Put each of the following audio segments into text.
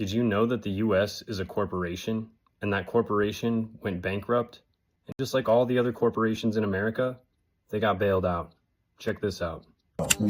Did you know that the US is a corporation and that corporation went bankrupt? And just like all the other corporations in America, they got bailed out. Check this out.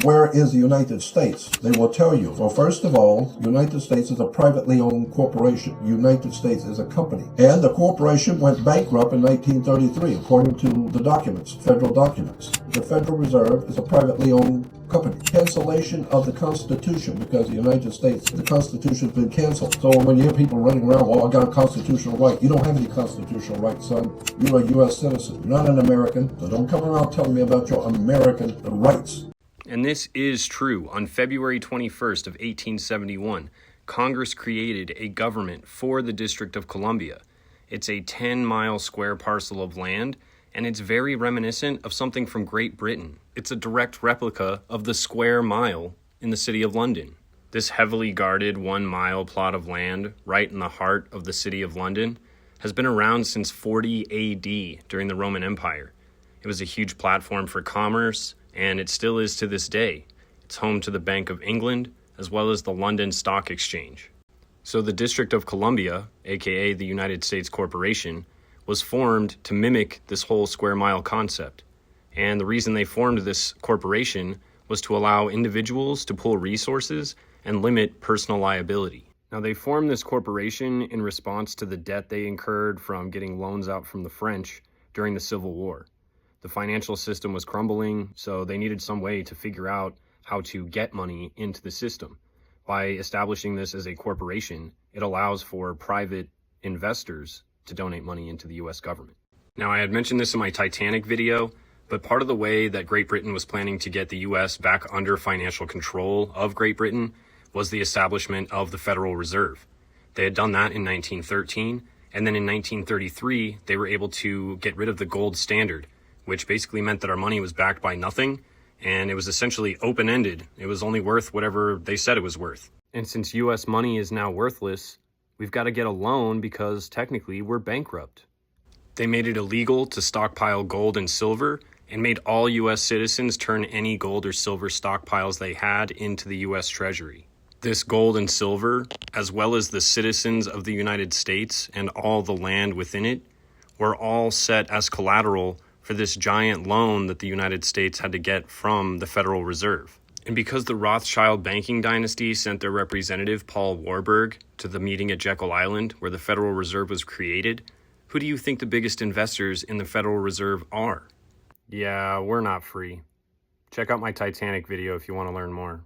Where is the United States? They will tell you. Well, first of all, United States is a privately owned corporation. United States is a company. And the corporation went bankrupt in 1933, according to the documents, federal documents. The Federal Reserve is a privately owned company. Cancellation of the Constitution, because the United States, the Constitution's been canceled. So when you hear people running around, well, I got a constitutional right. You don't have any constitutional rights, son. You're a U.S. citizen. You're not an American. So don't come around telling me about your American rights. And this is true. On February 21st of 1871, Congress created a government for the District of Columbia. It's a 10-mile square parcel of land, and it's very reminiscent of something from Great Britain. It's a direct replica of the square mile in the city of London. This heavily guarded 1-mile plot of land right in the heart of the city of London has been around since 40 AD during the Roman Empire. It was a huge platform for commerce, and it still is to this day. It's home to the Bank of England, as well as the London Stock Exchange. So the District of Columbia, aka the United States Corporation, was formed to mimic this whole square mile concept. And the reason they formed this corporation was to allow individuals to pool resources and limit personal liability. Now, they formed this corporation in response to the debt they incurred from getting loans out from the French during the Civil War. The financial system was crumbling, so they needed some way to figure out how to get money into the system. By establishing this as a corporation, it allows for private investors to donate money into the US government. Now, I had mentioned this in my Titanic video, but part of the way that Great Britain was planning to get the US back under financial control of Great Britain was the establishment of the Federal Reserve. They had done that in 1913, and then in 1933, they were able to get rid of the gold standard, which basically meant that our money was backed by nothing, and it was essentially open-ended. It was only worth whatever they said it was worth. And since US money is now worthless, we've got to get a loan because technically we're bankrupt. They made it illegal to stockpile gold and silver and made all US citizens turn any gold or silver stockpiles they had into the US Treasury. This gold and silver, as well as the citizens of the United States and all the land within it, were all set as collateral for this giant loan that the United States had to get from the Federal Reserve. And because the Rothschild banking dynasty sent their representative, Paul Warburg, to the meeting at Jekyll Island where the Federal Reserve was created, who do you think the biggest investors in the Federal Reserve are? Yeah, we're not free. Check out my Titanic video if you want to learn more.